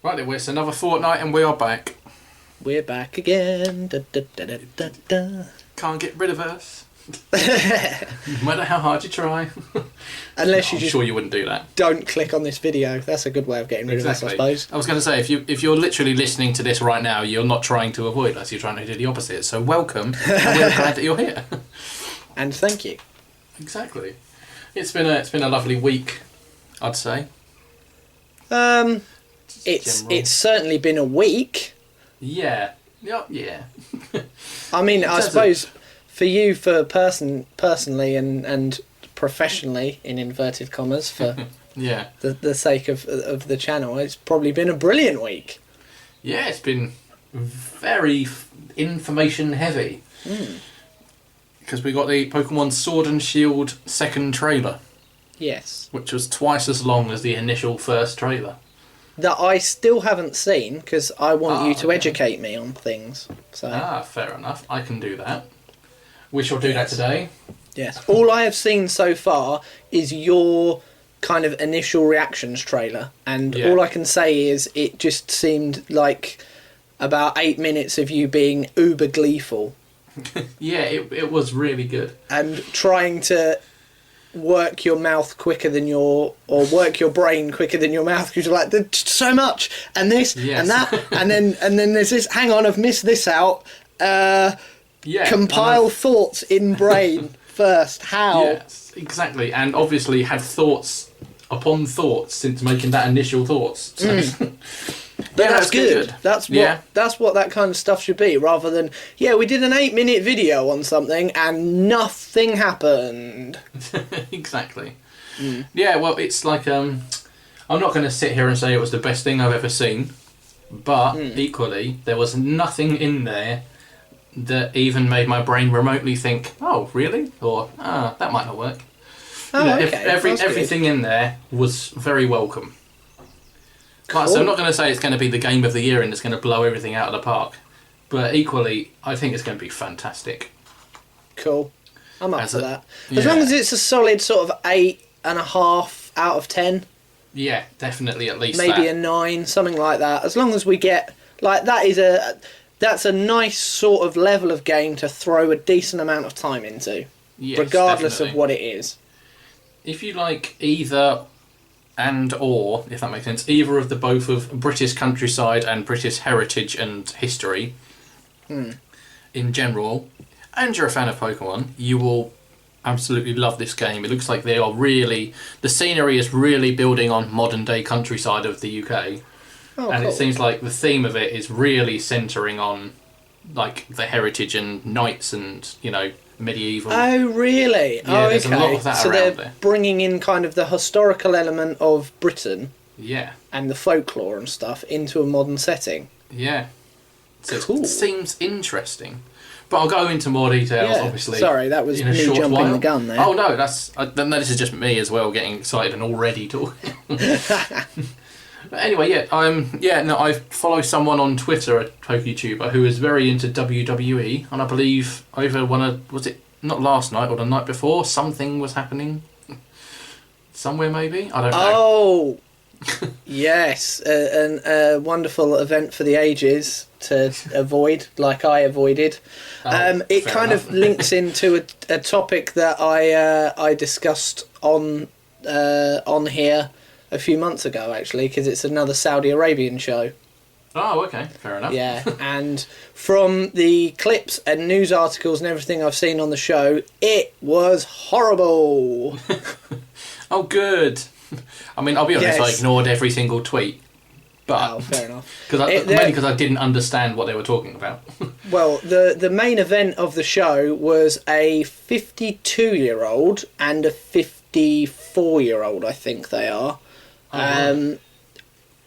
Right then, it's another fortnight and we are back. We're back again. Da, da, da, da, da, da. Can't get rid of us. No matter how hard you try. Unless I'm sure you wouldn't do that. Don't click on this video. That's a good way of getting rid of us, I suppose. I was going to say, if you're literally listening to this right now, you're not trying to avoid us. You're trying to do the opposite. So welcome, and we're glad that you're here. And thank you. Exactly. It's been a lovely week, I'd say. It's certainly been a week. Yeah. Yeah. I mean, I suppose for you, personally and professionally, in inverted commas, for yeah, the sake of the channel, it's probably been a brilliant week. Yeah, it's been very information heavy. Because we got the Pokemon Sword and Shield second trailer. Yes. Which was twice as long as the initial first trailer. That I still haven't seen, because I want you to educate me on things. So. Fair enough. I can do that. We shall do that today. Yes. All I have seen so far is your kind of initial reactions trailer. And all I can say is it just seemed like about 8 minutes of you being uber gleeful. Yeah, it was really good. And trying to work your mouth quicker than or work your brain quicker than your mouth, because you're like, there's so much, and this, and that, and then there's this, hang on, I've missed this out, compile thoughts in brain first, how? Yes, exactly, and obviously had thoughts upon thoughts since making that initial thoughts. So. But that's good. That's what that kind of stuff should be, rather than, we did an 8-minute video on something and nothing happened. Exactly. Yeah, well, it's like, I'm not going to sit here and say it was the best thing I've ever seen, but equally, there was nothing in there that even made my brain remotely think, oh, really? Or, that might not work. Everything in there was very welcome. Cool. So I'm not going to say it's going to be the game of the year and it's going to blow everything out of the park, but equally, I think it's going to be fantastic. Cool. I'm up for that. As long as it's a solid sort of 8.5 out of 10. Yeah, definitely at least maybe a 9, something like that. As long as we get, like, that's a nice sort of level of game to throw a decent amount of time into, regardless of what it is. If you like either... or, if that makes sense, either of the both of British countryside and British heritage and history in general, and you're a fan of Pokemon, you will absolutely love this game. It looks like they are really... the scenery is really building on modern day countryside of the UK. And it seems like the theme of it is really centering on like the heritage and knights and, medieval. Oh, really? Yeah, there's a lot of that so around they're bringing in kind of the historical element of Britain, and the folklore and stuff into a modern setting. Yeah, so it seems interesting. But I'll go into more details, obviously. Sorry, that was me jumping the gun there. Oh no, this is just me as well, getting excited and already talking. But anyway, I follow someone on Twitter, a PokeTuber, who is very into WWE, and I believe over was it not last night or the night before, something was happening somewhere, maybe, I don't know. Oh, yes, a wonderful event for the ages to avoid, like I avoided. It kind of links into a topic that I discussed on here a few months ago, actually, because it's another Saudi Arabian show. Oh, okay, fair enough. Yeah, and from the clips and news articles and everything I've seen on the show, it was horrible. Oh, good. I mean, I'll be honest, I ignored every single tweet. But fair enough. Mainly because I didn't understand what they were talking about. Well, the main event of the show was a 52-year-old and a 54-year-old, I think they are.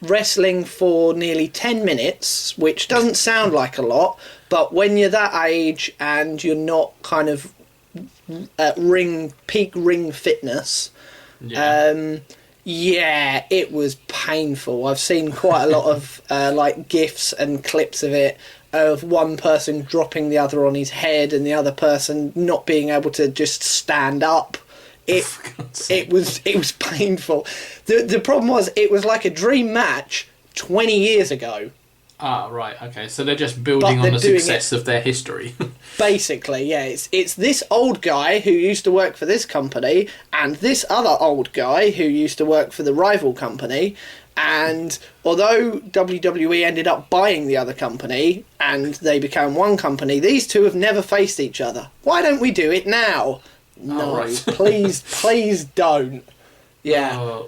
Wrestling for nearly 10 minutes, which doesn't sound like a lot, but when you're that age and you're not kind of at peak ring fitness, it was painful. I've seen quite a lot of like GIFs and clips of it, of one person dropping the other on his head and the other person not being able to just stand up. It was painful. The problem was, it was like a dream match 20 years ago. Ah, right, okay. So they're just building on the success of their history. Basically, yeah. It's this old guy who used to work for this company and this other old guy who used to work for the rival company. And although WWE ended up buying the other company and they became one company, these two have never faced each other. Why don't we do it now? No, right. please don't. Yeah.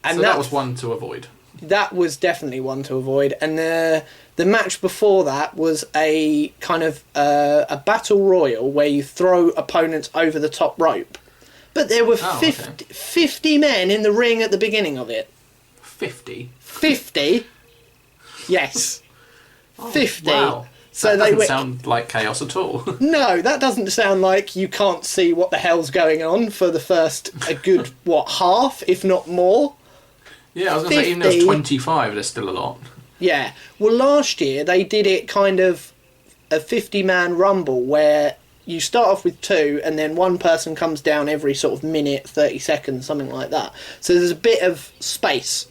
And so that was one to avoid. That was definitely one to avoid. And the match before that was a kind of a battle royal where you throw opponents over the top rope. But there were 50 men in the ring at the beginning of it. 50? 50? Yes. 50. Wow. So that doesn't sound like chaos at all. No, that doesn't sound like you can't see what the hell's going on for the first, a good, half, if not more? Yeah, I was going to say, even though it's 25, there's still a lot. Yeah. Well, last year they did it kind of a 50-man rumble where you start off with 2 and then one person comes down every sort of minute, 30 seconds, something like that. So there's a bit of space.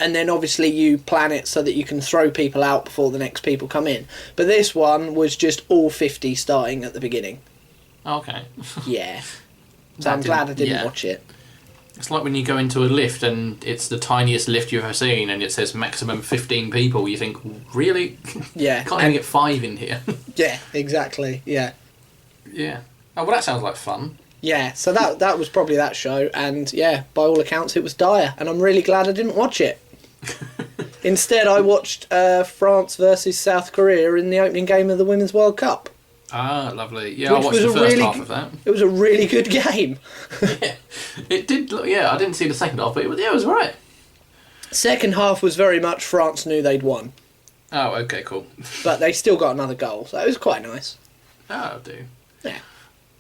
And then obviously you plan it so that you can throw people out before the next people come in. But this one was just all 50 starting at the beginning. Okay. Yeah. So I'm glad I didn't watch it. It's like when you go into a lift and it's the tiniest lift you've ever seen and it says maximum 15 people. You think, really? Yeah. Can't even get 5 in here. Yeah, exactly. Yeah. Yeah. Oh, well, that sounds like fun. Yeah, so that was probably that show. And yeah, by all accounts, it was dire. And I'm really glad I didn't watch it. Instead, I watched France versus South Korea in the opening game of the Women's World Cup. Ah, lovely. Yeah, I watched the first half of that. It was a really good game. Yeah, it did. I didn't see the second half, but it was right. Second half was very much France knew they'd won. Oh, okay, cool. But they still got another goal, so it was quite nice. Oh, do. Yeah.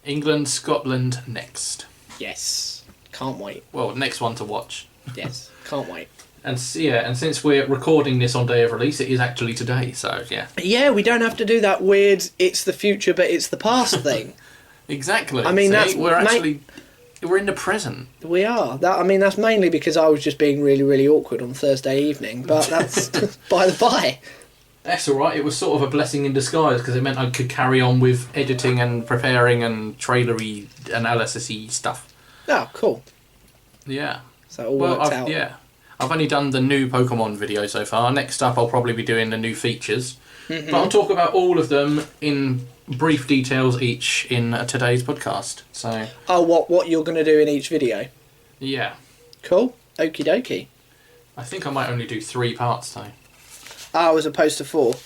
England, Scotland next. Yes. Can't wait. Well, next one to watch. Yes, can't wait. And since we're recording this on day of release, it is actually today, so yeah. Yeah, we don't have to do that weird, it's the future but it's the past thing. Exactly. I mean, we're in the present. We are. That's mainly because I was just being really, really awkward on Thursday evening, but that's by the by. That's alright, it was sort of a blessing in disguise, because it meant I could carry on with editing and preparing and trailery, analysis-y stuff. Oh, cool. Yeah. So it all worked out. Yeah. I've only done the new Pokemon video so far. Next up, I'll probably be doing the new features. Mm-hmm. But I'll talk about all of them in brief details each in today's podcast. So. Oh, what you're going to do in each video? Yeah. Cool. Okie dokie. I think I might only do 3 parts though. Oh, as opposed to 4?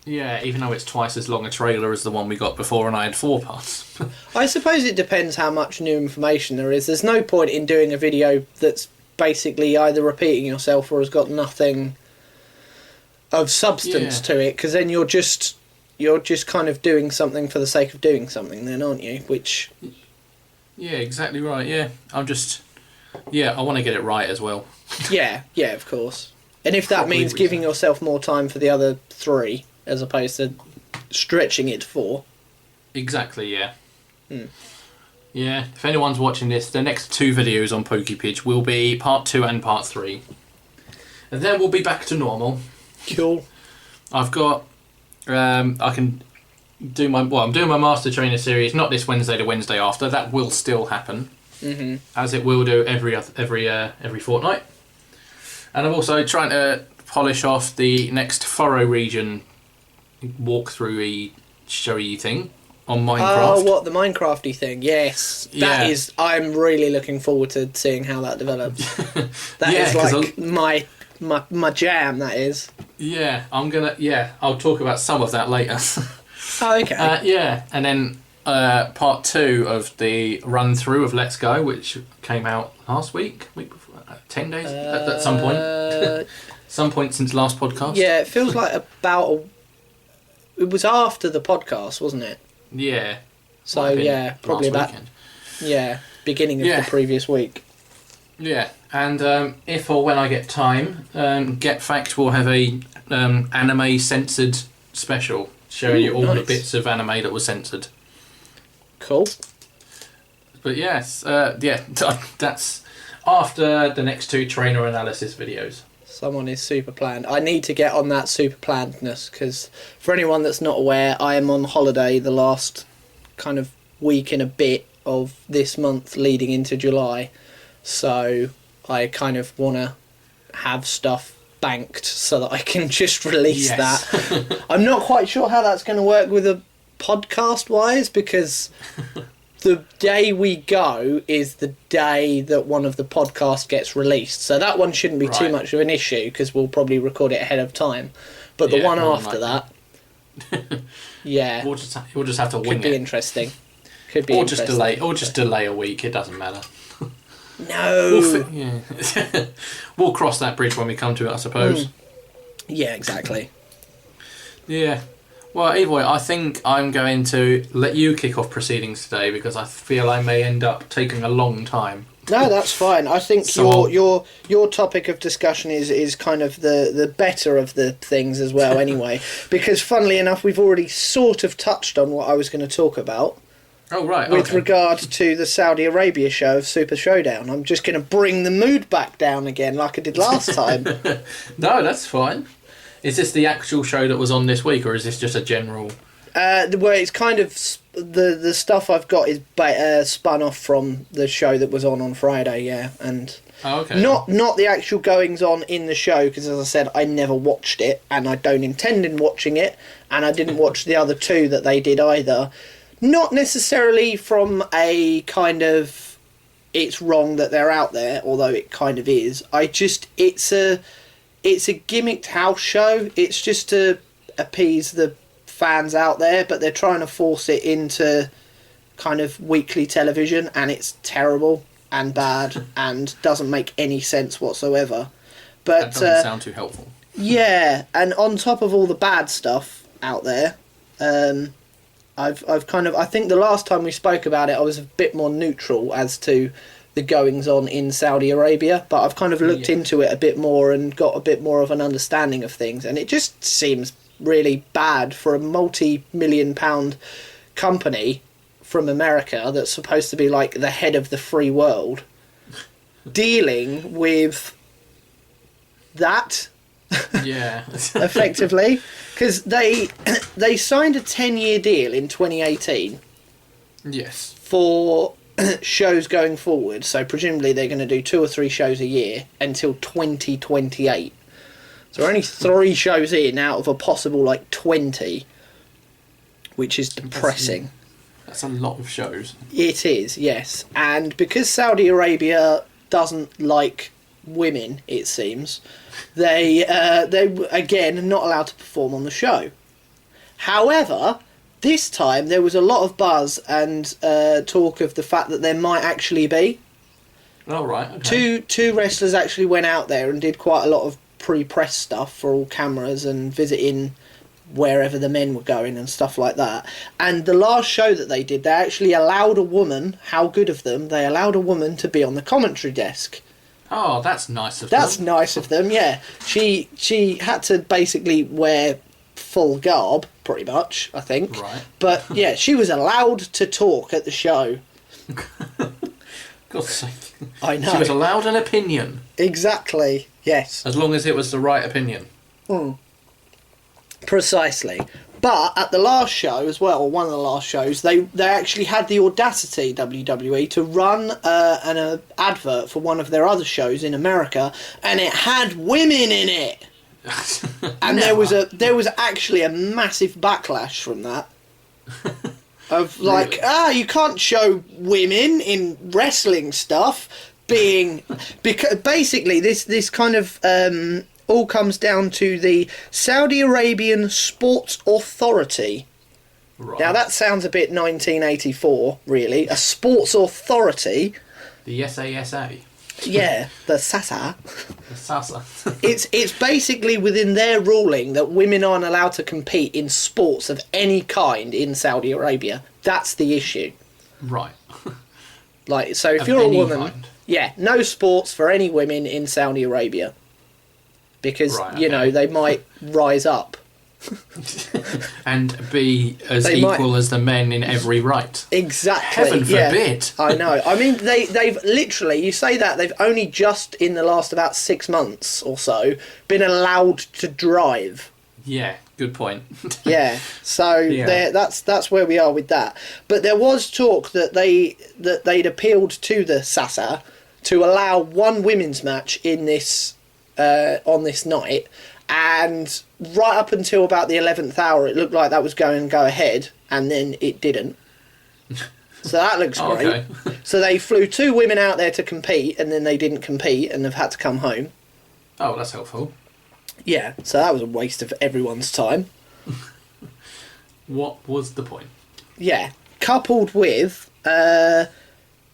Yeah, even though it's twice as long a trailer as the one we got before and I had 4 parts. I suppose it depends how much new information there is. There's no point in doing a video that's basically either repeating yourself or has got nothing of substance to it, because then you're just kind of doing something for the sake of doing something then, aren't you? Which... Yeah, exactly right, yeah. I want to get it right as well. Yeah, of course. And if that means giving yourself more time for the other 3, as opposed to stretching it to 4. Exactly, yeah. Yeah, if anyone's watching this, the next 2 videos on PokePidge will be part 2 and part 3. And then we'll be back to normal. Cool. I've got... I can do my... Well, I'm doing my Master Trainer series, not this Wednesday, the Wednesday after. That will still happen. Mm-hmm. As it will do every fortnight. And I'm also trying to polish off the next Furrow region walkthrough-y, showy thing on Minecraft. Oh, what, the Minecrafty thing? Yes. That is... I'm really looking forward to seeing how that develops. That is like my jam, that is. Yeah, I'll talk about some of that later. Oh, okay. And then part 2 of the run-through of Let's Go, which came out last week before, 10 days, at some point. Some point since last podcast. Yeah, it feels like it was after the podcast, wasn't it? Yeah. So, yeah, probably about... Weekend. Yeah, beginning of the previous week. Yeah, and if or when I get time, Get Fact will have a anime-censored special showing you all the bits of anime that was censored. Cool. But yes, that's after the next 2 trainer analysis videos. So Someone is super planned. I need to get on that super plannedness, because for anyone that's not aware, I am on holiday the last kind of week and a bit of this month leading into July. So I kind of want to have stuff banked so that I can just release that. I'm not quite sure how that's going to work with a podcast wise, because the day we go is the day that one of the podcasts gets released. So that one shouldn't be too much of an issue, because we'll probably record it ahead of time. But the one after that, we'll just have to wing it. Could be interesting. Could be interesting. Just delay a week. It doesn't matter. No. We'll cross that bridge when we come to it, I suppose. Yeah, exactly. Yeah. Well, either way, I think I'm going to let you kick off proceedings today, because I feel I may end up taking a long time. No, that's fine. I think So your topic of discussion is kind of the better of the things as well, anyway. Because funnily enough, we've already sort of touched on what I was going to talk about. Oh, right. With regard to the Saudi Arabia show of Super Showdown. I'm just going to bring the mood back down again like I did last time. No, that's fine. Is this the actual show that was on this week, or is this just a general... Well, it's kind of... The stuff I've got is spun off from the show that was on Friday, yeah. And not the actual goings-on in the show, because as I said, I never watched it, and I don't intend in watching it, and I didn't watch the other two that they did either. Not necessarily from a kind of... It's wrong that they're out there, although it kind of is. It's a gimmicked house show. It's just to appease the fans out there, but they're trying to force it into kind of weekly television, and it's terrible and bad and doesn't make any sense whatsoever. But that doesn't sound too helpful. Yeah, and on top of all the bad stuff out there, I've kind of... I think the last time we spoke about it, I was a bit more neutral as to the goings-on in Saudi Arabia, but I've kind of looked into it a bit more and got a bit more of an understanding of things, and it just seems really bad for a multi-million-pound company from America that's supposed to be like the head of the free world dealing with that. Yeah. Effectively, because they signed a 10-year deal in 2018. Yes. For shows going forward, so presumably they're going to do 2 or 3 shows a year until 2028. So we're only 3 shows in out of a possible 20, which is depressing. That's a lot of shows. It is, yes. And because Saudi Arabia doesn't like women, it seems, they again are not allowed to perform on the show. However, this time there was a lot of buzz and talk of the fact that there might actually be. Oh, right. Okay. Two wrestlers actually went out there and did quite a lot of pre-press stuff for all cameras and visiting wherever the men were going and stuff like that. And the last show that they did, they actually allowed a woman, how good of them, they allowed a woman to be on the commentary desk. Oh, that's nice of them. That's nice of them, yeah. She had to basically wear full garb, pretty much, I think. Right. But, yeah, she was allowed to talk at the show. God's sake. I know. She was allowed an opinion. Exactly, yes. As long as it was the right opinion. Precisely. But at the last show as well, one of the last shows, they actually had the audacity, WWE, to run an advert for one of their other shows in America, and it had women in it. And there was actually a massive backlash from that. Of like, really? You can't show women in wrestling stuff being... Because basically this kind of... all comes down to the Saudi Arabian Sports Authority. Right. Now that sounds a bit 1984, really. A sports authority. The SASA. Yeah, the SASA. The SASA. It's basically within their ruling that women aren't allowed to compete in sports of any kind in Saudi Arabia. That's the issue. Right. Like, so if you're a woman, no sports for any women in Saudi Arabia. Because, you know, they might rise up And be as equal as the men in every right. Exactly. Heaven forbid. I know. I mean, they've literally, you say that, they've only just in the last about 6 months or so been allowed to drive. Yeah, good point. Yeah, so that's where we are with that. But there was talk that they'd appealed to the SASA to allow one women's match in this on this night, and right up until about the 11th hour, it looked like that was going to go ahead, and then it didn't. So that looks great. Okay. So they flew 2 women out there to compete, and then they didn't compete, and they've had to come home. Oh, that's helpful. Yeah, so that was a waste of everyone's time. What was the point? Yeah, coupled with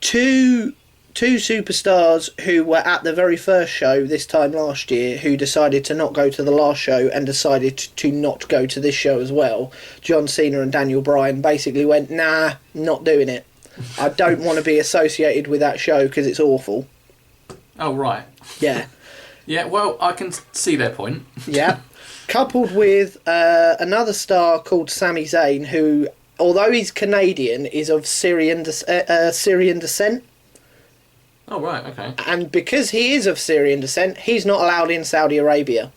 two superstars who were at the very first show this time last year who decided to not go to the last show and decided to not go to this show as well. John Cena and Daniel Bryan basically went, nah, not doing it. I don't want to be associated with that show because it's awful. Oh, right. Yeah. Yeah, well, I can see their point. Yeah. Coupled with another star called Sami Zayn, who, although he's Canadian, is of Syrian descent. Oh, right, okay. And because he is of Syrian descent, he's not allowed in Saudi Arabia.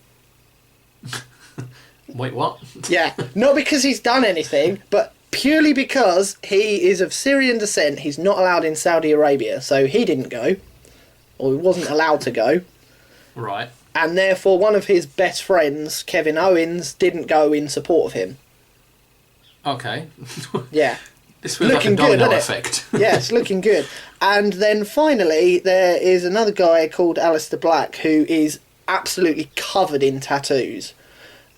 Wait, what? Yeah, not because he's done anything, but purely because he is of Syrian descent, he's not allowed in Saudi Arabia. So he didn't go, or he wasn't allowed to go. Right. And therefore one of his best friends, Kevin Owens, didn't go in support of him. Okay. Yeah. This feels like a domino effect. Yeah, it's looking good. And then finally, there is another guy called Aleister Black who is absolutely covered in tattoos.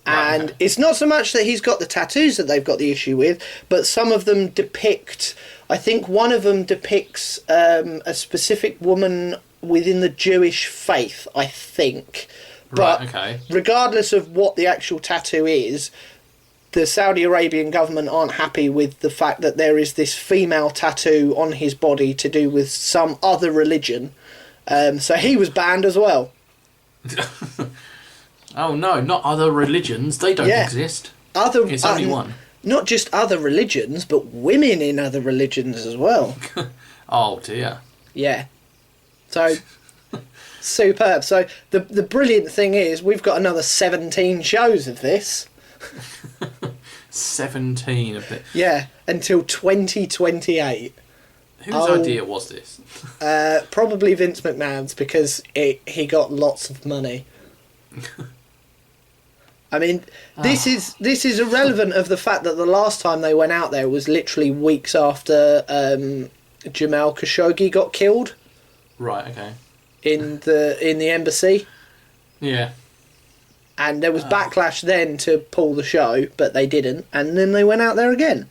And okay. It's not so much that he's got the tattoos that they've got the issue with, but some of them depict... I think one of them depicts a specific woman within the Jewish faith, I think. But right, okay. Regardless of what the actual tattoo is, the Saudi Arabian government aren't happy with the fact that there is this female tattoo on his body to do with some other religion. So he was banned as well. Oh no, not other religions. They don't exist. It's only one. Not just other religions, but women in other religions as well. Oh dear. Yeah. So, superb. So, the brilliant thing is, we've got another 17 shows of this. 17 of it? Yeah, until 2028. Whose idea was this? Probably Vince McMahon's, because he got lots of money. I mean, this is irrelevant of the fact that the last time they went out there was literally weeks after Jamal Khashoggi got killed. Right, okay. In the embassy. Yeah. And there was backlash then to pull the show, but they didn't, and then they went out there again.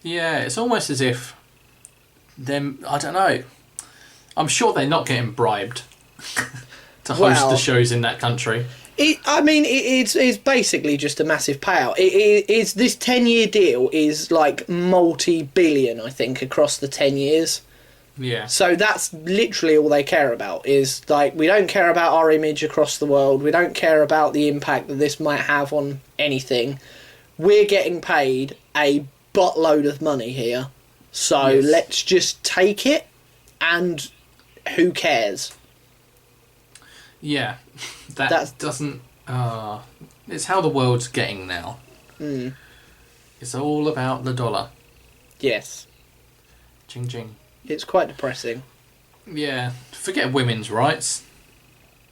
Yeah, it's almost as if them, I don't know. I'm sure they're not getting bribed to host the shows in that country. It's basically just a massive payout. It's this 10-year deal is like multi-billion, I think, across the 10 years. Yeah. So that's literally all they care about, is like, we don't care about our image across the world, we don't care about the impact that this might have on anything. We're getting paid a buttload of money here, so let's just take it, and who cares? Yeah, that doesn't... it's how the world's getting now. Mm. It's all about the dollar. Yes. Ching ching. It's quite depressing. Yeah, forget women's rights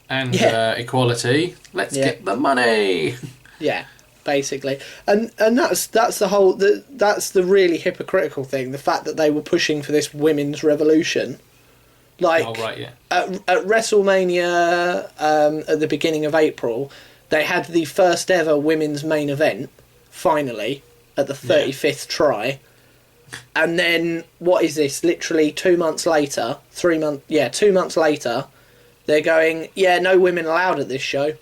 and equality. Let's get the money. Yeah, basically, and that's the whole. That's the really hypocritical thing. The fact that they were pushing for this women's revolution, like at WrestleMania at the beginning of April, they had the first ever women's main event. Finally, at the 35th try. And then, what is this? Literally 2 months later, 2 months later, they're going, no women allowed at this show.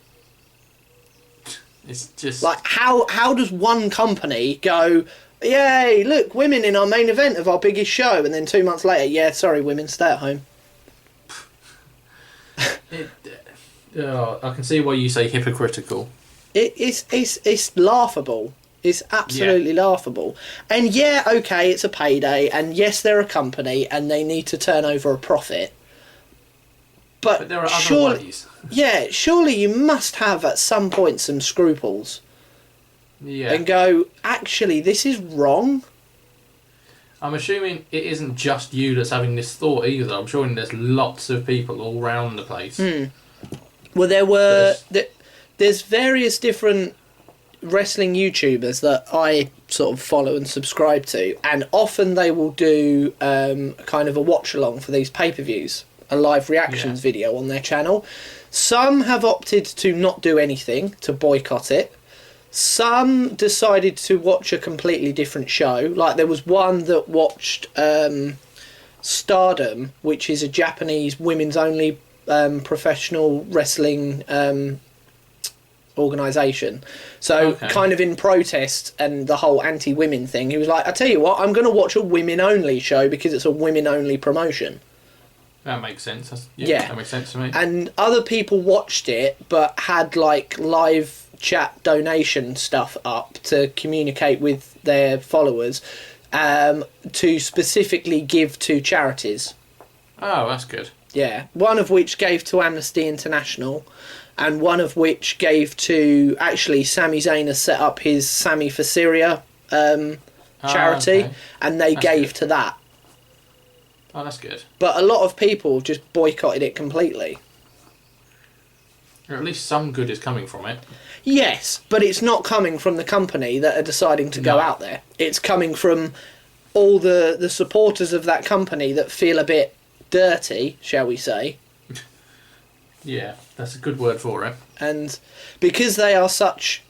It's just... Like, how does one company go, yay, look, women in our main event of our biggest show, and then 2 months later, sorry, women, stay at home. I can see why you say hypocritical. It's laughable. It's absolutely laughable. And yeah, okay, it's a payday, and yes, they're a company, and they need to turn over a profit. But there are other ways. Yeah, surely you must have at some point some scruples. Yeah. And go, actually, this is wrong. I'm assuming it isn't just you that's having this thought either. I'm sure there's lots of people all around the place. Well, there's various different wrestling YouTubers that I sort of follow and subscribe to, and often they will do kind of a watch along for these pay-per-views, a live reactions video on their channel. Some have opted to not do anything, to boycott it. Some decided to watch a completely different show. Like there was one that watched Stardom, which is a Japanese women's only professional wrestling organisation. So kind of in protest and the whole anti-women thing, he was like, I tell you what, I'm going to watch a women-only show because it's a women-only promotion. That makes sense. That makes sense to me. And other people watched it but had like live chat donation stuff up to communicate with their followers to specifically give to charities. Oh, that's good. Yeah, one of which gave to Amnesty International, and one of which gave to, actually, Sami Zayn has set up his Sami for Syria charity, and they gave to that. Oh, that's good. But a lot of people just boycotted it completely. Or at least some good is coming from it. Yes, but it's not coming from the company that are deciding to go out there. It's coming from all the supporters of that company that feel a bit dirty, shall we say. Yeah, that's a good word for it. And because they are such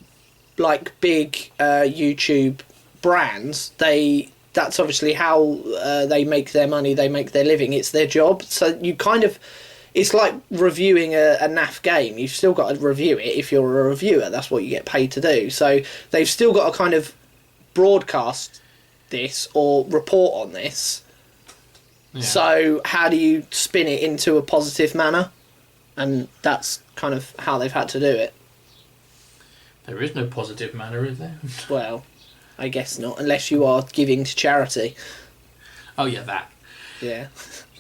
like big YouTube brands, that's obviously how they make their money, they make their living, it's their job. So you kind of, it's like reviewing a naff game. You've still got to review it if you're a reviewer. That's what you get paid to do. So they've still got to kind of broadcast this or report on this. Yeah. So how do you spin it into a positive manner? And that's kind of how they've had to do it. There is no positive manner, is there? Well, I guess not, unless you are giving to charity. Oh yeah, that. Yeah.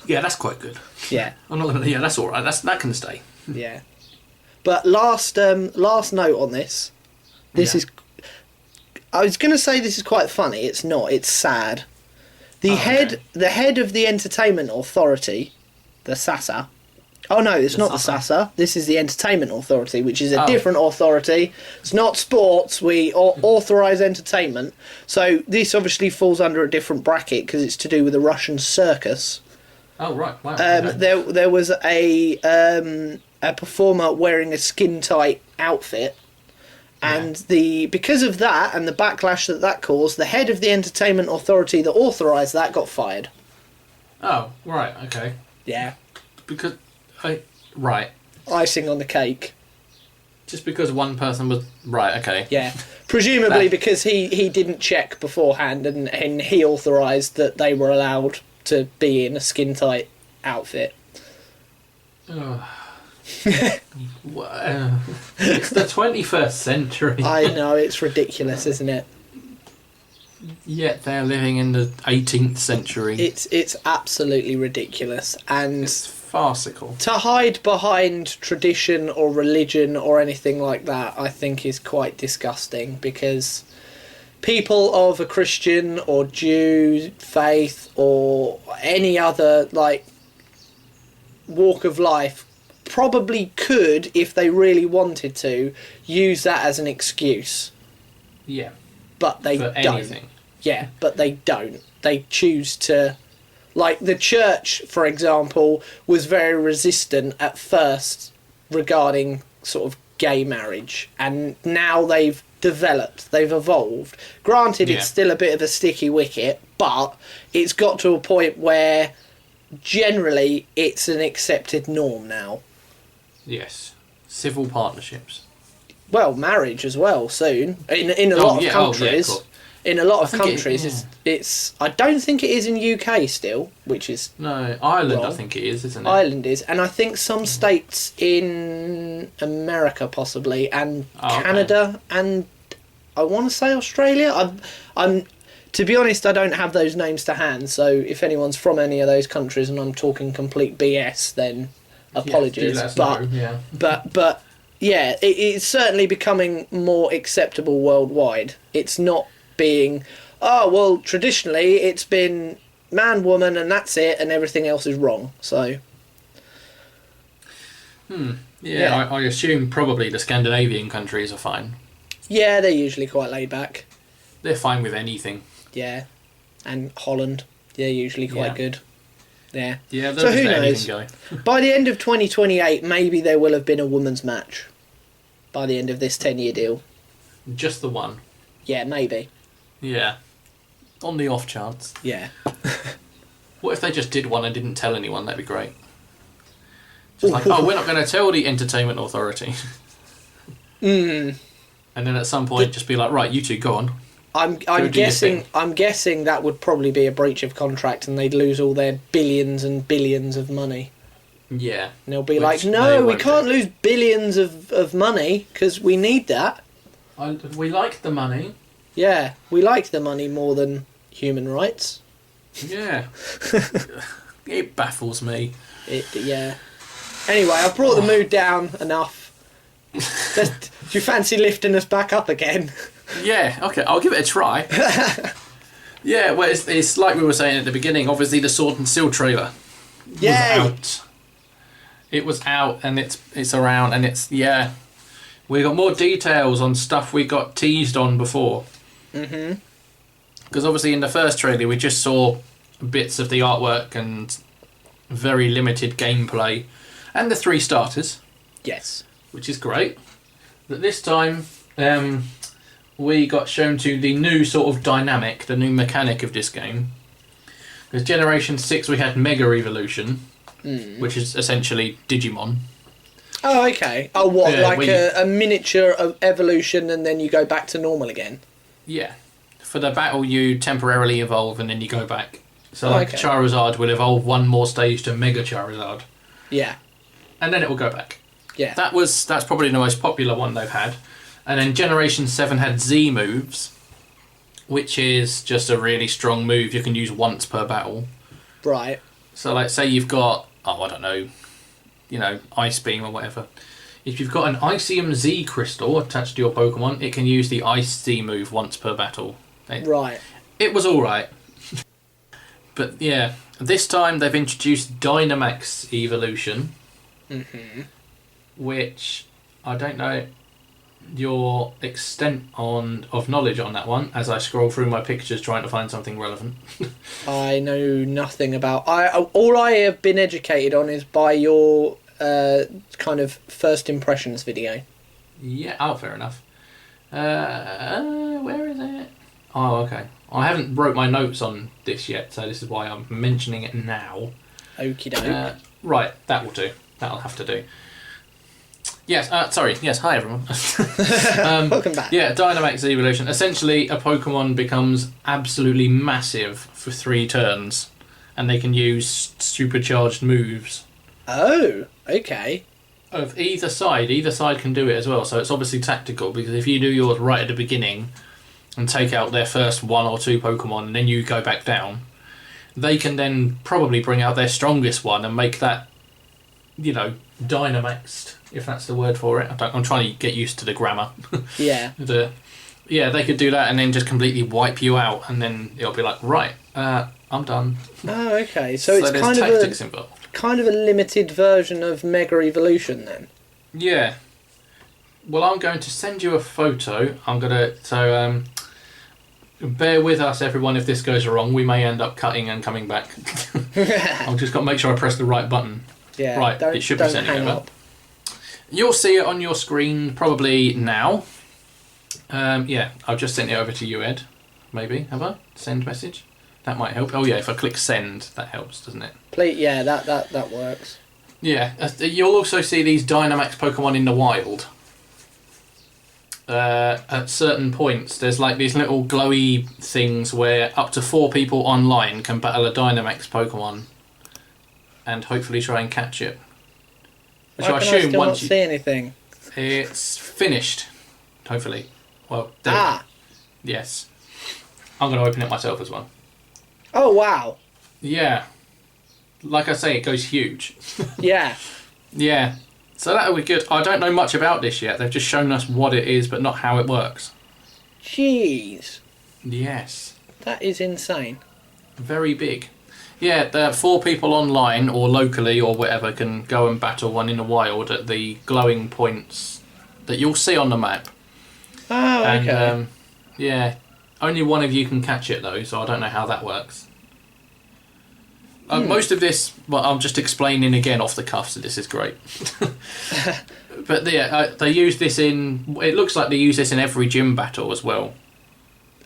Yeah, that's quite good. Yeah. I'm not gonna. Yeah, that's all right. That can stay. Yeah. But last note on this. This is. I was going to say this is quite funny. It's not. It's sad. The head of the Entertainment Authority, the SASA. Oh no, it's not the SASA. This is the Entertainment Authority, which is a different authority. It's not sports. We authorise entertainment. So this obviously falls under a different bracket because it's to do with the Russian circus. Oh right, wow. There was a performer wearing a skin tight outfit, and because of that and the backlash that caused, the head of the Entertainment Authority that authorised that got fired. Oh right, okay. Yeah. Because right. Icing on the cake. Just because one person was right, okay. Yeah. Presumably because he didn't check beforehand and he authorised that they were allowed to be in a skin tight outfit. It's the 21st century. I know, it's ridiculous, isn't it? Yet they're living in the 18th century. It's absolutely ridiculous, and it's farcical. To hide behind tradition or religion or anything like that, I think is quite disgusting, because people of a Christian or Jew faith or any other like walk of life probably could, if they really wanted to, use that as an excuse. Yeah. But they don't. Anything. Yeah, but they don't. They choose to... Like, the church, for example, was very resistant at first regarding sort of gay marriage. And now they've developed, they've evolved. Granted, it's still a bit of a sticky wicket, but it's got to a point where generally it's an accepted norm now. Yes. Civil partnerships. Well, marriage as well, soon. In a lot of countries. In a lot of countries, it's. I don't think it is in UK still, which is no Ireland. wrong. I think it is, isn't it? Ireland is, and I think some states in America possibly, and Canada, and I want to say Australia. I'm to be honest, I don't have those names to hand. So if anyone's from any of those countries and I'm talking complete BS, then apologies. Yeah, but yeah. but yeah, it's certainly becoming more acceptable worldwide. It's not being, oh well, traditionally it's been man, woman, and that's it, and everything else is wrong. So. Yeah. I assume probably the Scandinavian countries are fine. Yeah, they're usually quite laid back. They're fine with anything. Yeah, and Holland, they're usually quite good. Yeah. Yeah. So who knows? By the end of 2028, maybe there will have been a women's match. By the end of this 10-year deal. Just the one. Yeah, maybe. Yeah. On the off chance. Yeah. What if they just did one and didn't tell anyone? That'd be great. Just like, we're not going to tell the Entertainment Authority. And then at some point, just be like, right, you two, go on. I'm guessing that would probably be a breach of contract, and they'd lose all their billions and billions of money. Yeah. And they'll be like, no, we can't lose billions of money because we need that. We like the money. Yeah, we like the money more than human rights. Yeah. It baffles me. Yeah. Anyway, I've brought the mood down enough. Do you fancy lifting us back up again? Yeah, okay, I'll give it a try. Yeah, well, it's like we were saying at the beginning, obviously the Sword and Seal trailer was out. It was out, and it's around, and we got more details on stuff we got teased on before. Because obviously in the first trailer we just saw bits of the artwork and very limited gameplay, and the 3 starters. Yes. Which is great. But this time, we got shown to the new sort of dynamic, the new mechanic of this game. Because Generation 6 we had Mega Evolution, which is essentially Digimon. Oh, okay. Oh, what, a miniature of evolution and then you go back to normal again? Yeah. For the battle you temporarily evolve and then you go back. So Charizard will evolve one more stage to Mega Charizard. Yeah. And then it will go back. Yeah. That's probably the most popular one they've had. And then Generation 7 had Z moves, which is just a really strong move you can use once per battle. Right. So like say you've got, I don't know, Ice Beam or whatever. If you've got an Icium Z crystal attached to your Pokemon, it can use the Ice Z move once per battle. Right. It was alright. But yeah, this time they've introduced Dynamax Evolution. Which I don't know your extent of knowledge on that one as I scroll through my pictures trying to find something relevant. I know nothing about. All I have been educated on is by your kind of first impressions video. Yeah. Fair enough. Where is it? Oh, okay. I haven't wrote my notes on this yet, so this is why I'm mentioning it now. Okie doke. Right, that will do. That'll have to do. Yes, Yes, hi everyone. Welcome back. Yeah, Dynamax Evolution. Essentially, a Pokemon becomes absolutely massive for 3 turns, and they can use supercharged moves. Oh, okay. Of either side. Either side can do it as well, so it's obviously tactical, because if you do yours right at the beginning and take out their first 1 or 2 Pokemon, and then you go back down, they can then probably bring out their strongest one and make that, Dynamaxed, if that's the word for it. I'm trying to get used to the grammar. Yeah. They could do that and then just completely wipe you out, and then it'll be like, right, I'm done. Oh, okay. So it's kind of a limited version of Mega Evolution then. Yeah. Well, I'm going to send you a photo. Bear with us, everyone, if this goes wrong. We may end up cutting and coming back. I've just got to make sure I press the right button. Yeah, right, it should be sending over. Up. You'll see it on your screen probably now. I've just sent it over to you, Ed. Maybe, have I? Send message? That might help. Oh yeah, if I click send, that helps, doesn't it? Yeah, that works. Yeah, you'll also see these Dynamax Pokemon in the wild. at certain points, there's like these little glowy things where up to 4 people online can battle a Dynamax Pokemon and hopefully try and catch it. Which Why I can I assume still once not see anything? it's finished, hopefully. Well, there we go. Yes. I'm going to open it myself as well. Oh, wow. Yeah. Like I say, it goes huge. Yeah. Yeah. So that'll be good. I don't know much about this yet. They've just shown us what it is, but not how it works. Jeez. Yes. That is insane. Very big. Yeah, 4 people online or locally or whatever can go and battle one in the wild at the glowing points that you'll see on the map. Oh, okay. And, yeah, only one of you can catch it though, so I don't know how that works. Most of this, well, I'm just explaining again off the cuff, so this is great. But yeah, they use this in. It looks like they use this in every gym battle as well.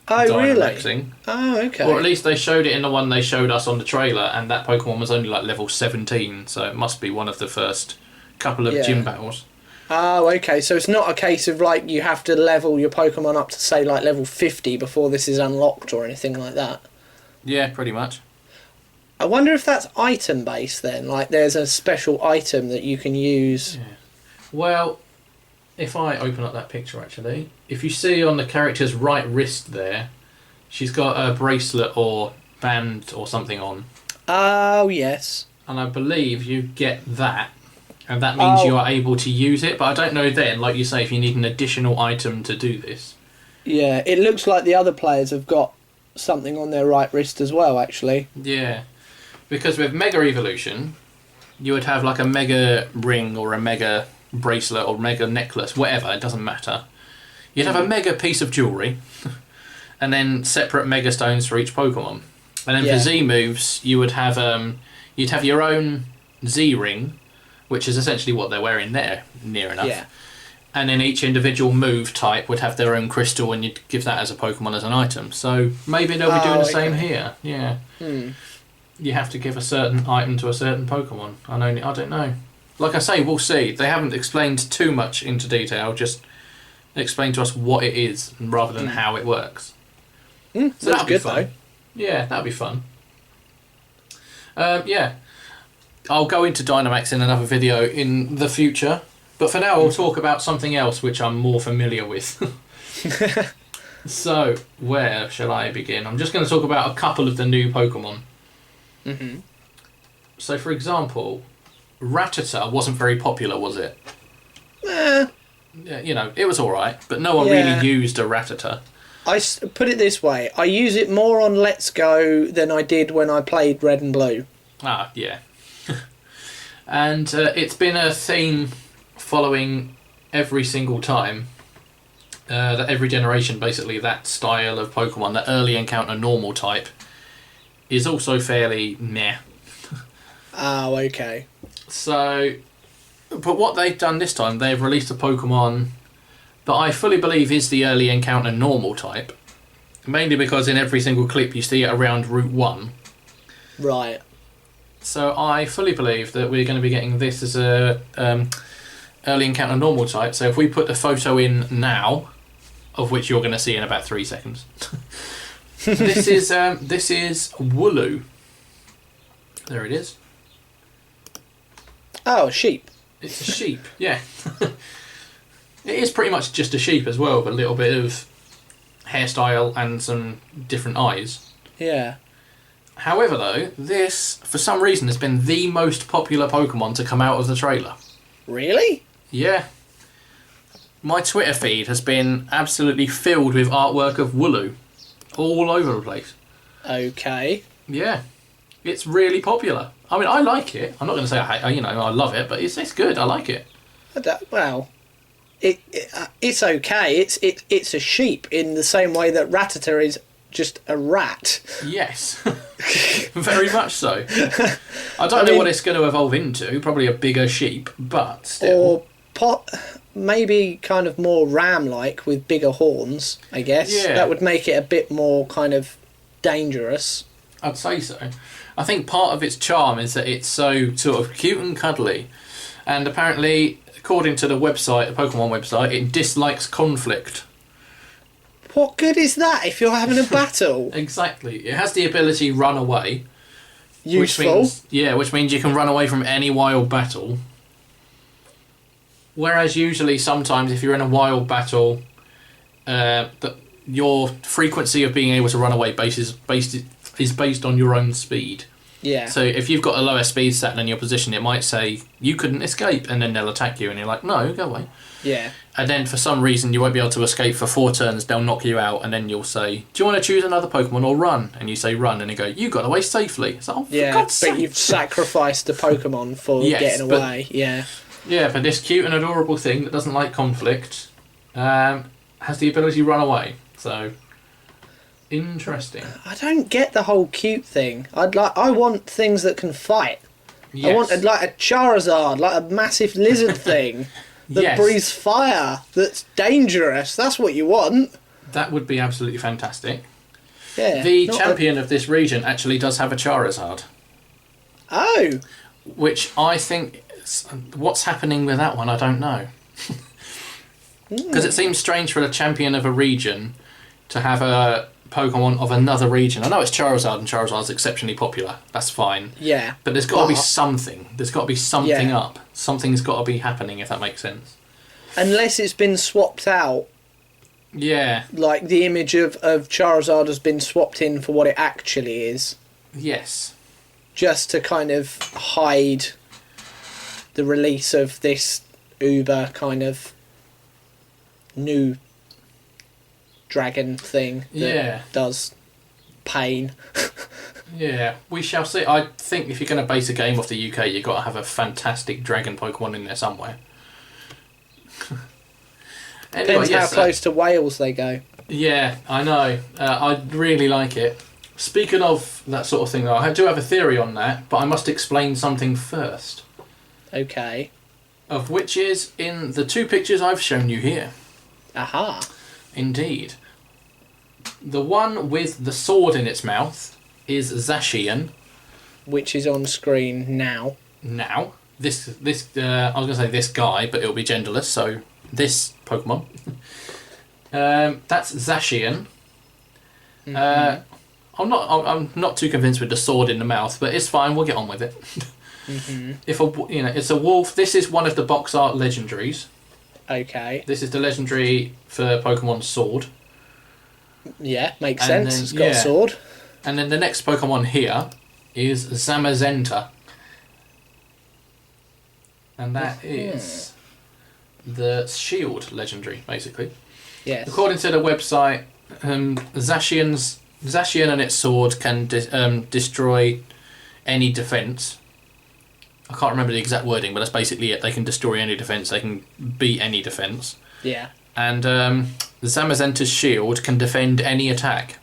Oh, really? Dynamaxing. Oh, okay. Or at least they showed it in the one they showed us on the trailer, and that Pokemon was only like level 17, so it must be one of the first couple of gym battles. Oh, okay. So it's not a case of like you have to level your Pokemon up to say like level 50 before this is unlocked or anything like that. Yeah, pretty much. I wonder if that's item based then. Like there's a special item that you can use. Yeah. Well, if I open up that picture actually, if you see on the character's right wrist there, she's got a bracelet or band or something on. Oh, yes. And I believe you get that, and that means you are able to use it, but I don't know then, like you say, if you need an additional item to do this. Yeah, it looks like the other players have got something on their right wrist as well, actually. Yeah. Because with Mega Evolution, you would have like a Mega Ring or a Mega Bracelet or Mega Necklace, whatever, it doesn't matter. You'd have a Mega piece of jewellery, and then separate Mega Stones for each Pokemon. And then for Z moves, you would have you'd have your own Z Ring, which is essentially what they're wearing there, near enough. Yeah. And then each individual move type would have their own crystal, and you'd give that as a Pokemon as an item. So maybe they'll be doing the same here. Yeah. You have to give a certain item to a certain Pokemon. I don't know. Like I say, we'll see. They haven't explained too much into detail, just explained to us what it is rather than how it works. So that'll be good, fun. though. Yeah, that'll be fun. Yeah. I'll go into Dynamax in another video in the future, but for now I'll talk about something else which I'm more familiar with. So, where shall I begin? I'm just going to talk about a couple of the new Pokemon. So, for example, Rattata wasn't very popular, was it? Yeah, you know, it was alright, but no one really used a Rattata. I put it this way, I use it more on Let's Go than I did when I played Red and Blue. Ah, yeah. And it's been a theme following every single time. That every generation, basically, that style of Pokemon, that early encounter normal type, is also fairly meh. Oh, okay. So, but what they've done this time, they've released a Pokemon that I fully believe is the early encounter normal type. Mainly because in every single clip you see it around Route 1. Right. So I fully believe that we're going to be getting this as a early encounter normal type. So if we put the photo in now, of which you're going to see in about 3 seconds, this is Wooloo. There it is. Oh, a sheep. It's a sheep, yeah. It is pretty much just a sheep as well, with a little bit of hairstyle and some different eyes. Yeah. However, though, this, for some reason, has been the most popular Pokemon to come out of the trailer. Really? Yeah. My Twitter feed has been absolutely filled with artwork of Wooloo. All over the place. Okay. Yeah. It's really popular. I mean, I like it. I'm not going to say I love it, but it's good. I like it. Well, it's okay. It's a sheep in the same way that Rattata is just a rat. Yes. Very much so. I don't know what it's going to evolve into. Probably a bigger sheep, but still. Or maybe kind of more ram-like with bigger horns, I guess. Yeah. That would make it a bit more kind of dangerous. I'd say so. I think part of its charm is that it's so sort of cute and cuddly. And apparently, according to the website, the Pokemon website, it dislikes conflict. What good is that if you're having a battle? Exactly. It has the ability run away. Useful. Which means you can run away from any wild battle. Whereas usually, sometimes, if you're in a wild battle, your frequency of being able to run away is based on your own speed. Yeah. So if you've got a lower speed stat than your position, it might say, you couldn't escape, and then they'll attack you, and you're like, no, go away. Yeah. And then for some reason you won't be able to escape for 4 turns, they'll knock you out, and then you'll say, do you want to choose another Pokemon or run? And you say run, and they go, you got away safely. It's like, oh, for God's sake. But you've sacrificed a Pokemon for getting away. Yeah. Yeah, but this cute and adorable thing that doesn't like conflict has the ability to run away. So, interesting. I don't get the whole cute thing. I want things that can fight. Yes. I want like a Charizard, like a massive lizard thing that breathes fire, that's dangerous. That's what you want. That would be absolutely fantastic. Yeah. The champion of this region actually does have a Charizard. Oh. Which I think, what's happening with that one, I don't know. Because it seems strange for the champion of a region to have a Pokemon of another region. I know it's Charizard, and Charizard's exceptionally popular. That's fine. Yeah. But there's got to be something. There's got to be something up. Something's got to be happening, if that makes sense. Unless it's been swapped out. Yeah. Like the image of Charizard has been swapped in for what it actually is. Yes. Just to kind of hide the release of this uber kind of new dragon thing that does pain. Yeah, we shall see. I think if you're going to base a game off the UK, you've got to have a fantastic dragon Pokemon in there somewhere. Anyway, Depends how close to Wales they go. Yeah, I know. I really like it. Speaking of that sort of thing, though, I do have a theory on that, but I must explain something first. Okay. Of which is in the 2 pictures I've shown you here. Aha. Indeed. The one with the sword in its mouth is Zacian. Which is on screen now. Now. I was going to say this guy, but it'll be genderless, so this Pokemon. That's Zacian. Mm-hmm. I'm not too convinced with the sword in the mouth, but it's fine. We'll get on with it. Mm-hmm. It's a wolf. This is one of the box art legendaries. Okay. This is the legendary for Pokemon Sword. Yeah, makes sense. It's got a sword. And then the next Pokemon here is Zamazenta. And that is the Shield legendary, basically. Yes. According to the website, Zacian and its sword can destroy any defense. I can't remember the exact wording, but that's basically it. They can destroy any defense. They can beat any defense. Yeah. And Zamazenta's shield can defend any attack.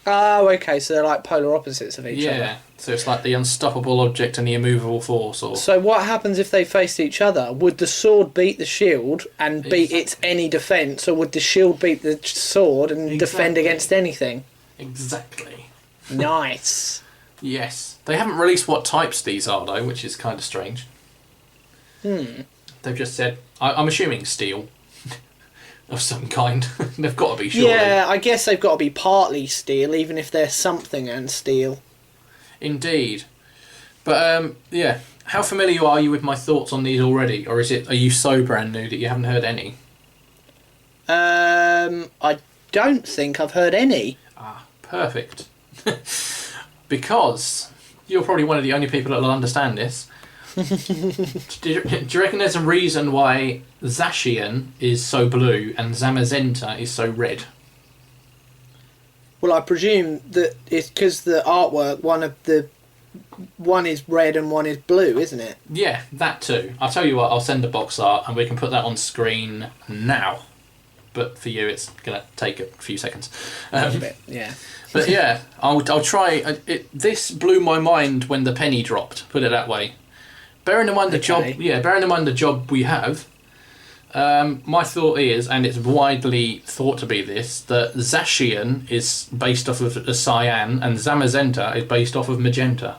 Oh, okay. So they're like polar opposites of each other. Yeah. So it's like the unstoppable object and the immovable force. Or so what happens if they faced each other? Would the sword beat the shield and beat its any defense, or would the shield beat the sword and defend against anything? Exactly. Nice. Yes. They haven't released what types these are, though, which is kind of strange. They've just said, I'm assuming steel of some kind. They've got to be, surely. Yeah, I guess they've got to be partly steel, even if they're something and steel. Indeed. But, yeah. How familiar are you with my thoughts on these already? Or are you so brand new that you haven't heard any? I don't think I've heard any. Ah, perfect. Because you're probably one of the only people that will understand this. Do you reckon there's a reason why Zacian is so blue and Zamazenta is so red? Well, I presume that it's because the artwork, one is red and one is blue, isn't it? Yeah, that too. I'll tell you what, I'll send the box art and we can put that on screen now. But for you, it's going to take a few seconds. A bit, yeah. But yeah, I'll try. This blew my mind when the penny dropped. Put it that way. Bearing in mind the job we have, my thought is, and it's widely thought to be this, that Zacian is based off of a cyan and Zamazenta is based off of magenta.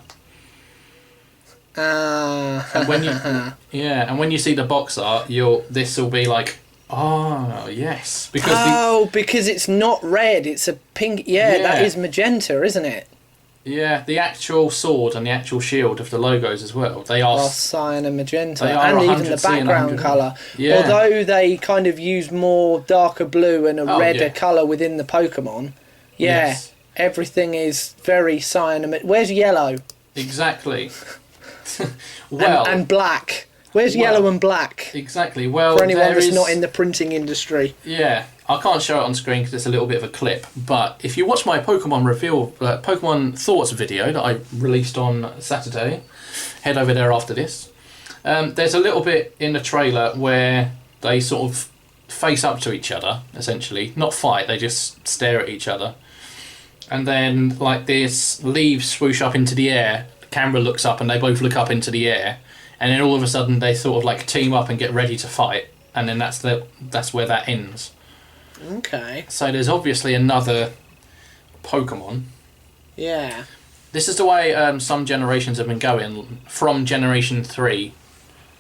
And when you see the box art, this will be like, oh yes, because it's not red, it's a pink. Yeah, that is magenta, isn't it? Yeah, the actual sword and the actual shield of the logos as well. They are cyan and magenta, they are and even the background colour. Yeah. Although they kind of use more darker blue and a redder colour within the Pokemon. Yeah, yes. Everything is very cyan and... Where's yellow? Exactly. Well, and black. Where's yellow and black? Exactly. Well, for anyone that's not in the printing industry. Yeah, I can't show it on screen because it's a little bit of a clip. But if you watch my Pokemon Pokemon Thoughts video that I released on Saturday, head over there after this. There's a little bit in the trailer where they sort of face up to each other, essentially. Not fight, they just stare at each other. And then, like, this leaves swoosh up into the air. The camera looks up and they both look up into the air. And then all of a sudden they sort of like team up and get ready to fight, and then that's where that ends. Okay. So there's obviously another Pokemon. Yeah. This is the way some generations have been going. From Generation 3,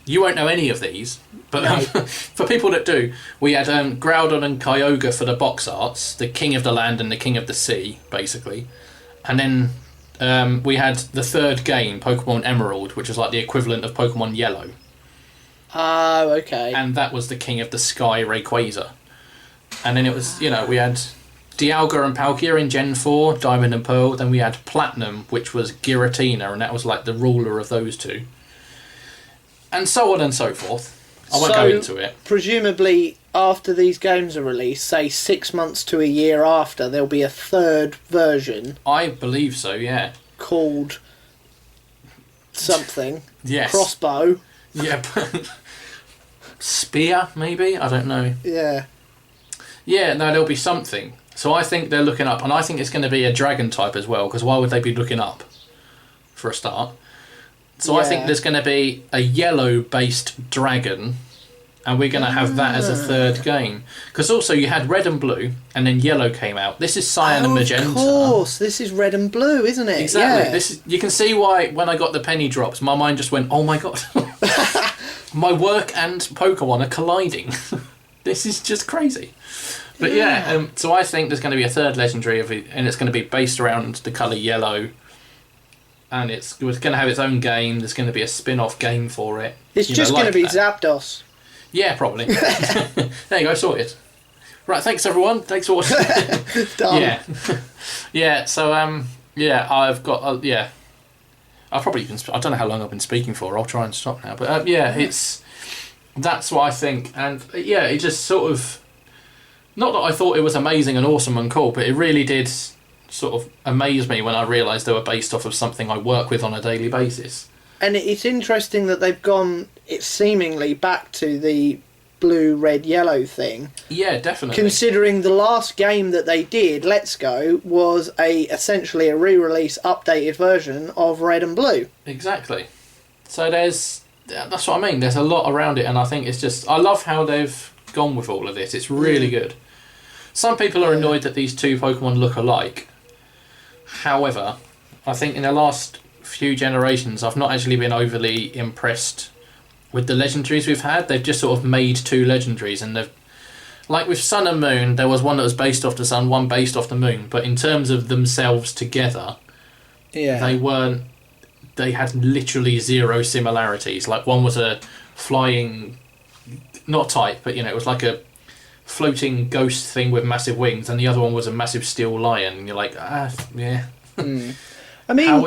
you won't know any of these, but no. For people that do, we had Groudon and Kyogre for the box arts, the King of the Land and the King of the Sea, basically, and then. We had the third game, Pokemon Emerald, which was like the equivalent of Pokemon Yellow. Oh, okay. And that was the King of the Sky, Rayquaza. And then it was, we had Dialga and Palkia in Gen 4, Diamond and Pearl. Then we had Platinum, which was Giratina, and that was like the ruler of those two. And so on and so forth. I won't go into it. Presumably, after these games are released, say 6 months to a year after, there'll be a third version. I believe so, yeah. Called something. Yes. Crossbow. Yeah. Spear, maybe? I don't know. Yeah. Yeah, no, there'll be something. So I think they're looking up, and I think it's going to be a dragon type as well, because why would they be looking up, for a start? So I think there's going to be a yellow-based dragon, and we're going to have that as a third game. Because also you had red and blue, and then yellow came out. This is cyan and magenta. Of course, this is red and blue, isn't it? Exactly. Yeah. You can see why when I got the penny drops, my mind just went, oh my god. My work and Pokemon are colliding. This is just crazy. But so I think there's going to be a third legendary, and it's going to be based around the colour yellow. And it's going to have its own game. There's going to be a spin-off game for it. It's just going to be Zapdos. Yeah, probably. There you go, sorted. Right, thanks everyone. Thanks for watching. Done. Yeah. Yeah, so, I've got, I've probably been, I don't know how long I've been speaking for. I'll try and stop now. But, that's what I think. And, it just sort of, not that I thought it was amazing and awesome and cool, but it really did sort of amazed me when I realised they were based off of something I work with on a daily basis. And it's interesting that they've gone, it's seemingly back to the blue, red, yellow thing. Yeah, definitely. Considering the last game that they did, Let's Go, was essentially a re-release, updated version of red and blue. Exactly. So that's what I mean. There's a lot around it, and I think it's just, I love how they've gone with all of this. It's really good. Some people are annoyed that these two Pokemon look alike. However, I think in the last few generations, I've not actually been overly impressed with the legendaries we've had. They've just sort of made two legendaries, and they've, like with Sun and Moon, there was one that was based off the Sun, one based off the Moon. But in terms of themselves together, they had literally zero similarities. Like one was a flying, not type, but it was like a floating ghost thing with massive wings, and the other one was a massive steel lion, and you're like, yeah. I mean,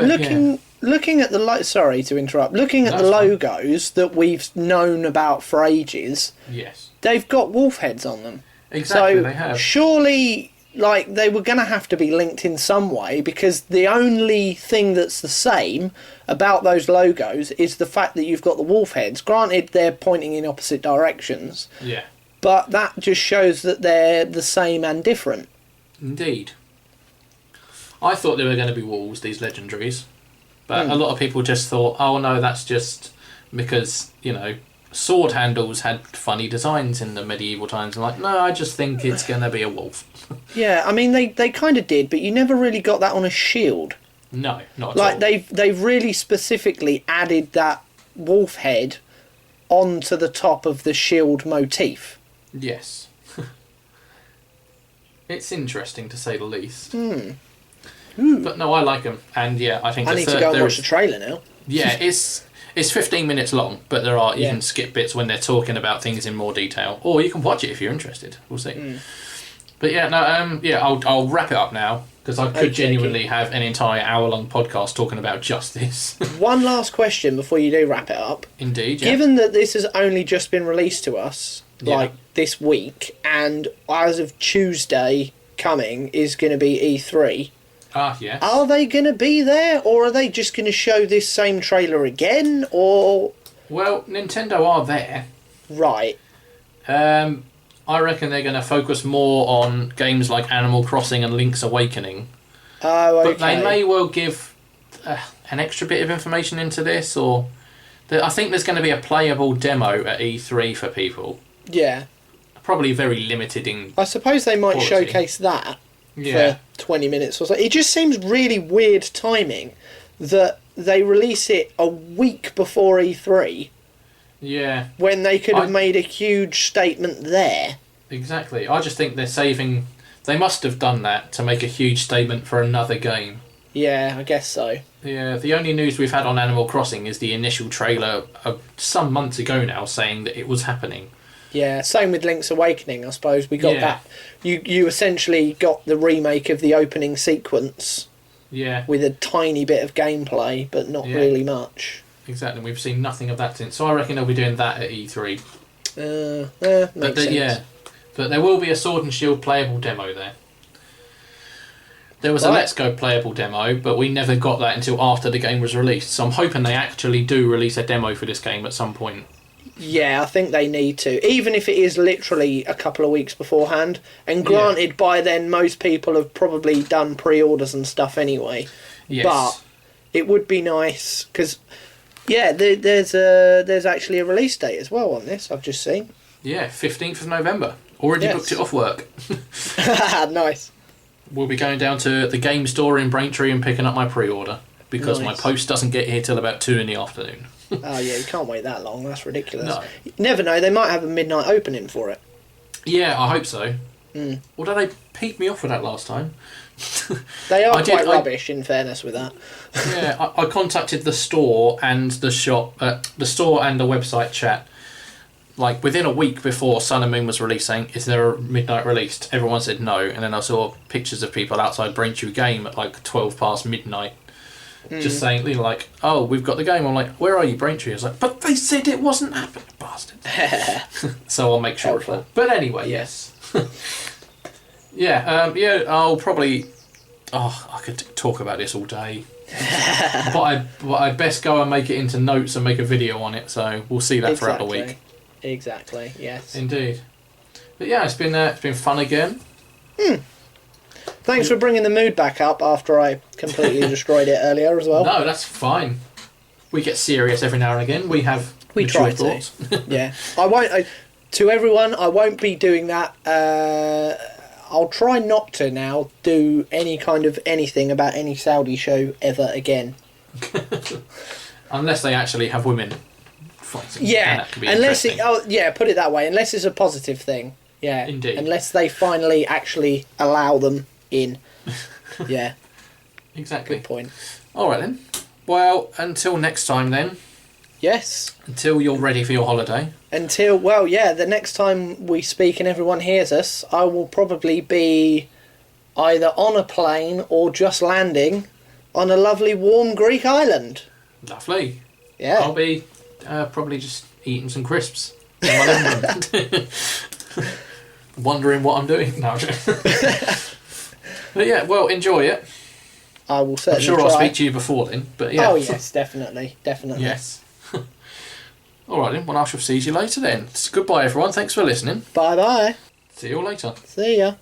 looking at the sorry to interrupt. Looking at the logos that we've known about for ages, yes, they've got wolf heads on them. Exactly, so they have. Surely, like, they were going to have to be linked in some way, because the only thing that's the same about those logos is the fact that you've got the wolf heads. Granted, they're pointing in opposite directions. Yeah. But that just shows that they're the same and different. Indeed. I thought they were going to be wolves, these legendaries. But a lot of people just thought, oh no, that's just because, sword handles had funny designs in the medieval times. I'm like, no, I just think it's going to be a wolf. Yeah, I mean, they kind of did, but you never really got that on a shield. No, not at Like all. they've really specifically added that wolf head onto the top of the shield motif. Yes. It's interesting to say the least. But no, I like them, and yeah, I think I need to go and watch the trailer now. Yeah, it's 15 minutes long, but you can skip bits when they're talking about things in more detail, or you can watch it if you're interested. We'll see. But yeah, no, I'll wrap it up now because I could genuinely have an entire hour-long podcast talking about just this. One last question before you do wrap it up. Indeed, yeah. Given that this has only just been released to us, like this week, and as of Tuesday coming is going to be E3. Ah, yes. Are they going to be there, or are they just going to show this same trailer again, or... Well, Nintendo are there. Right. I reckon they're going to focus more on games like Animal Crossing and Link's Awakening. Oh, okay. But they may well give an extra bit of information into this, or... I think there's going to be a playable demo at E3 for people. Yeah. Probably very limited in I suppose they might quality. showcase that for 20 minutes or so. It just seems really weird timing that they release it a week before E3 Yeah. when they could have made a huge statement there. Exactly. I just think they're saving... They must have done that to make a huge statement for another game. Yeah, I guess so. Yeah, the only news we've had on Animal Crossing is the initial trailer of some months ago now saying that it was happening. Yeah, same with Link's Awakening, I suppose. We got that. You essentially got the remake of the opening sequence. Yeah. With a tiny bit of gameplay, but not really much. Exactly. We've seen nothing of that since. So I reckon they'll be doing that at E3. Makes sense. Yeah. But there will be a Sword and Shield playable demo there. There was a Let's Go playable demo, but we never got that until after the game was released. So I'm hoping they actually do release a demo for this game at some point. Yeah, I think they need to. Even if it is literally a couple of weeks beforehand. And granted, by then most people have probably done pre-orders and stuff anyway. Yes. But it would be nice, because, there's actually a release date as well on this, I've just seen. Yeah, 15th of November. Already booked it off work. Nice. We'll be going down to the game store in Braintree and picking up my pre-order. Because my post doesn't get here till about 2 in the afternoon. Oh yeah, you can't wait that long. That's ridiculous. No. You never know, they might have a midnight opening for it. Yeah, I hope so. Although they peed me off with that last time. They are quite rubbish, in fairness, with that. Yeah, I contacted the store and the shop, the store and the website chat, like within a week before Sun and Moon was released, saying, "Is there a midnight released?" Everyone said no, and then I saw pictures of people outside Braintree Game at like 12 past midnight. Just saying, like, "Oh, we've got the game." I'm like, "Where are you, Braintree?" I was like, "But they said it wasn't happening, bastards." So I'll make sure of that. But anyway, yes. I'll probably... Oh, I could talk about this all day. but I'd best go and make it into notes and make a video on it, so we'll see that throughout the week. Exactly, yes. Indeed. But yeah, it's been fun again. Thanks for bringing the mood back up after I completely destroyed it earlier as well. No, that's fine. We get serious every now and again. We try thoughts. Yeah. To everyone, I won't be doing that. I'll try not to now do any kind of anything about any Saudi show ever again. Unless they actually have women fighting. Yeah, unless put it that way. Unless it's a positive thing. Yeah, indeed. Unless they finally actually allow them in. Yeah. Exactly. Good point. All right then. Well, until next time then. Yes. Until you're ready for your holiday. The next time we speak and everyone hears us, I will probably be either on a plane or just landing on a lovely warm Greek island. Lovely. Yeah. I'll be probably just eating some crisps in my living room. Wondering what I'm doing. No. But yeah, well, enjoy it. I will certainly I'm sure I'll speak to you before then. But yeah. Oh yes, definitely. Yes. All right then. Well, I shall see you later then. Goodbye, everyone. Thanks for listening. Bye bye. See you all later. See ya.